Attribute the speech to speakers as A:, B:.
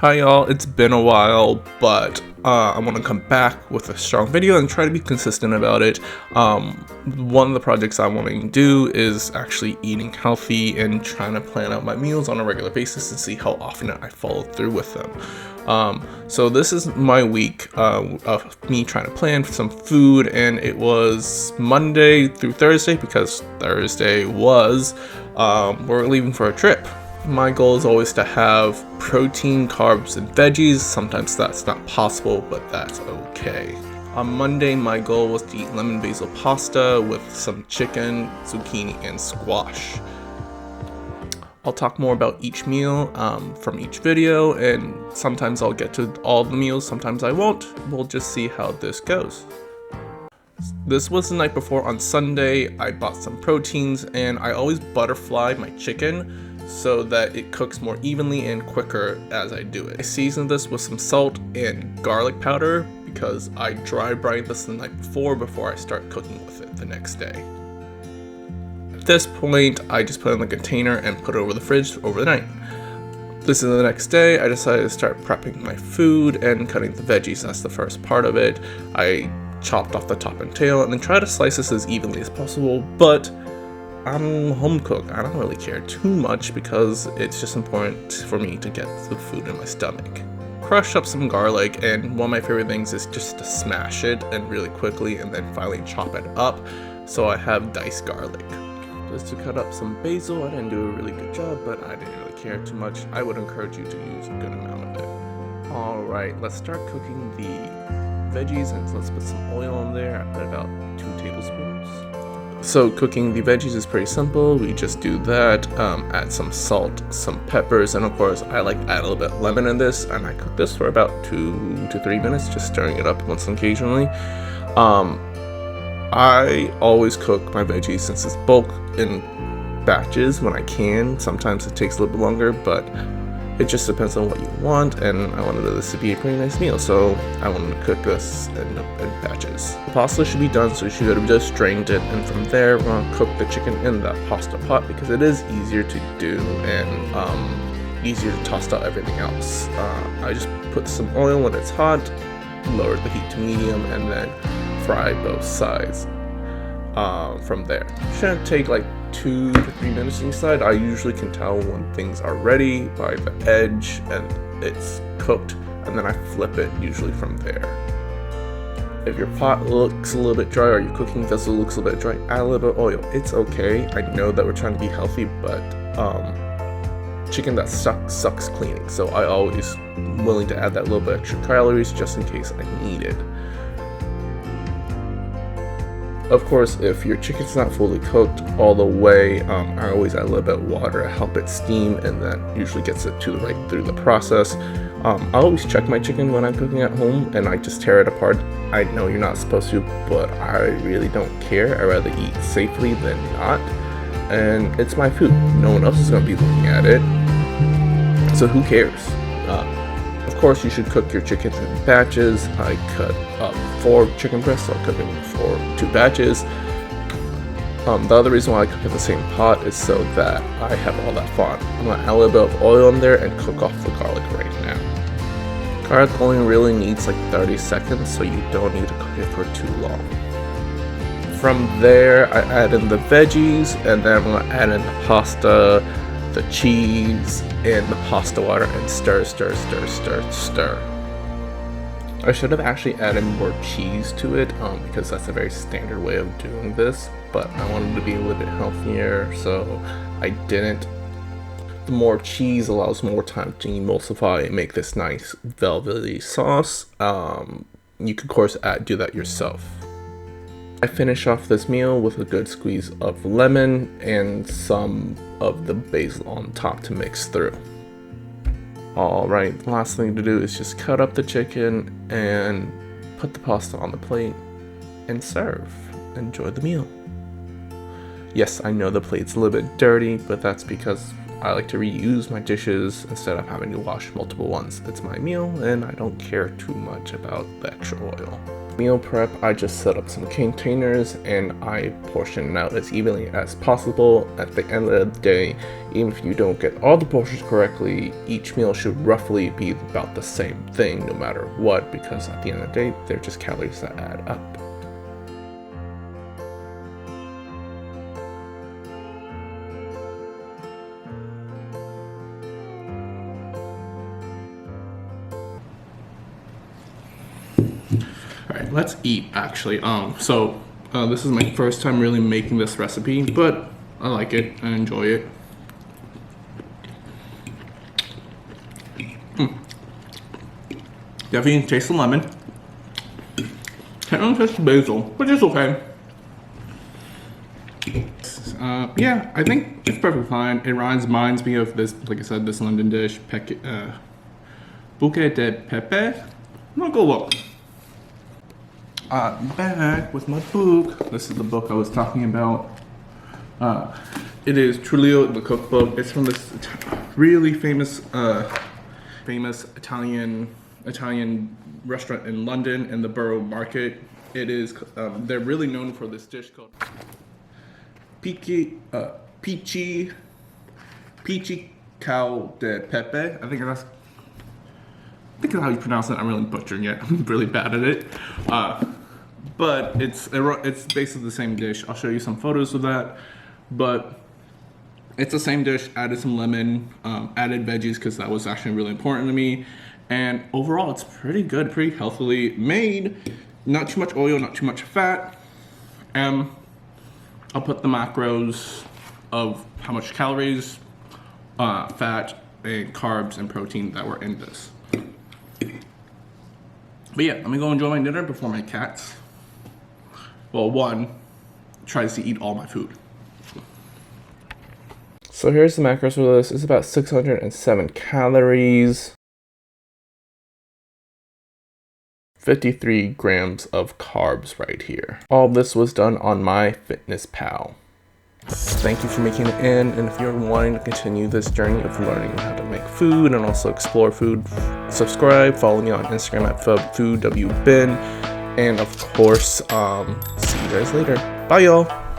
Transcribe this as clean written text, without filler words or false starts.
A: Hi y'all, it's been a while, but I want to come back with a strong video and try to be consistent about it. One of the projects I'm wanting to do is actually eating healthy and trying to plan out my meals on a regular basis and see how often I follow through with them. So this is my week of me trying to plan for some food, and it was Monday through Thursday because Thursday was we're leaving for a trip. My goal is always to have protein, carbs, and veggies. Sometimes that's not possible, but that's okay. On Monday, my goal was to eat lemon basil pasta with some chicken, zucchini, and squash. I'll talk more about each meal from each video, and sometimes I'll get to all the meals, sometimes I won't. We'll just see how this goes. This was the night before. On Sunday, I bought some proteins, and I always butterfly my chicken so that it cooks more evenly and quicker as I do it. I seasoned this with some salt and garlic powder because I dry brined this the night before I start cooking with it the next day. At this point, I just put it in the container and put it over the fridge over the night. This is the next day. I decided to start prepping my food and cutting the veggies. That's the first part of it. I chopped off the top and tail and then try to slice this as evenly as possible, but I'm home cook. I don't really care too much because it's just important for me to get the food in my stomach. Crush up some garlic, and one of my favorite things is just to smash it and really quickly and then finally chop it up, so I have diced garlic. Just to cut up some basil. I didn't do a really good job, but I didn't really care too much. I would encourage you to use a good amount of it. Alright, let's start cooking the veggies, and let's put some oil in there. I put about 2 tablespoons. So cooking the veggies is pretty simple. We just do that, add some salt, some peppers, and of course I like to add a little bit of lemon in this, and I cook this for about 2 to 3 minutes, just stirring it up once occasionally. I always cook my veggies since it's bulk in batches when I can. Sometimes it takes a little bit longer, but it just depends on what you want, and I wanted this to be a pretty nice meal, so I wanted to cook this in batches. The pasta should be done, so you should have just strained it, and from there we're going to cook the chicken in that pasta pot because it is easier to do and easier to toss out everything else. I just put some oil when it's hot, lower the heat to medium, and then fry both sides. From there, it shouldn't take like 2 to 3 minutes inside. I usually can tell when things are ready by the edge and it's cooked, and then I flip it usually from there. If your pot looks a little bit dry or your cooking vessel looks a little bit dry, add a little bit of oil. It's okay. I know that we're trying to be healthy, but chicken that sucks cleaning, so I always willing to add that little bit extra calories just in case I need it. Of course, if your chicken's not fully cooked all the way, I always add a little bit of water to help it steam, and that usually gets it to right through the process. I always check my chicken when I'm cooking at home, and I just tear it apart. I know you're not supposed to, but I really don't care. I'd rather eat safely than not, and it's my food. No one else is going to be looking at it, so who cares? Of course, you should cook your chickens in batches. I cut up 4 chicken breasts, so I'm cooking for 2 batches. The other reason why I cook in the same pot is so that I have all that fun. I'm going to add a little bit of oil in there and cook off the garlic right now. Garlic only really needs like 30 seconds, so you don't need to cook it for too long. From there, I add in the veggies, and then I'm going to add in the pasta, the cheese, and the pasta water, and stir. I should have actually added more cheese to it because that's a very standard way of doing this, but I wanted to be a little bit healthier, so I didn't. The more cheese allows more time to emulsify and make this nice velvety sauce. You could of course do that yourself. I finish off this meal with a good squeeze of lemon and some of the basil on top to mix through. Alright, the last thing to do is just cut up the chicken and put the pasta on the plate and serve. Enjoy the meal. Yes, I know the plate's a little bit dirty, but that's because I like to reuse my dishes instead of having to wash multiple ones. It's my meal and I don't care too much about the extra oil. Meal prep, I just set up some containers and I portion it out as evenly as possible. At the end of the day, even if you don't get all the portions correctly, each meal should roughly be about the same thing no matter what, because at the end of the day, they're just calories that add up. Alright, let's eat actually. This is my first time really making this recipe, but I like it. I enjoy it. Definitely taste the lemon. Can't really taste the basil, which is okay. Yeah, I think it's perfectly fine. It reminds me of this, like I said, this London dish, bouquet de pepe. I'm gonna go look. Back with my book. This is the book I was talking about. It is Trulio, the cookbook. It's from this really famous Italian restaurant in London in the Borough Market. It is they're really known for this dish called peachy cow de pepe. I think that's how you pronounce it. I'm really butchering it. I'm really bad at it. But it's basically the same dish. I'll show you some photos of that. But it's the same dish. Added some lemon, added veggies because that was actually really important to me. And overall, it's pretty good, pretty healthily made. Not too much oil, not too much fat. I'll put the macros of how much calories, fat, and carbs and protein that were in this. But yeah, let me go enjoy my dinner before my cats, well, one tries to eat all my food. So here's the macros for this. It's about 607 calories, 53 grams of carbs right here. All this was done on MyFitnessPal. Thank you for making it in, and if you're wanting to continue this journey of learning how to make food and also explore food, subscribe, follow me on Instagram at foodwbin, and of course, see you guys later. Bye y'all!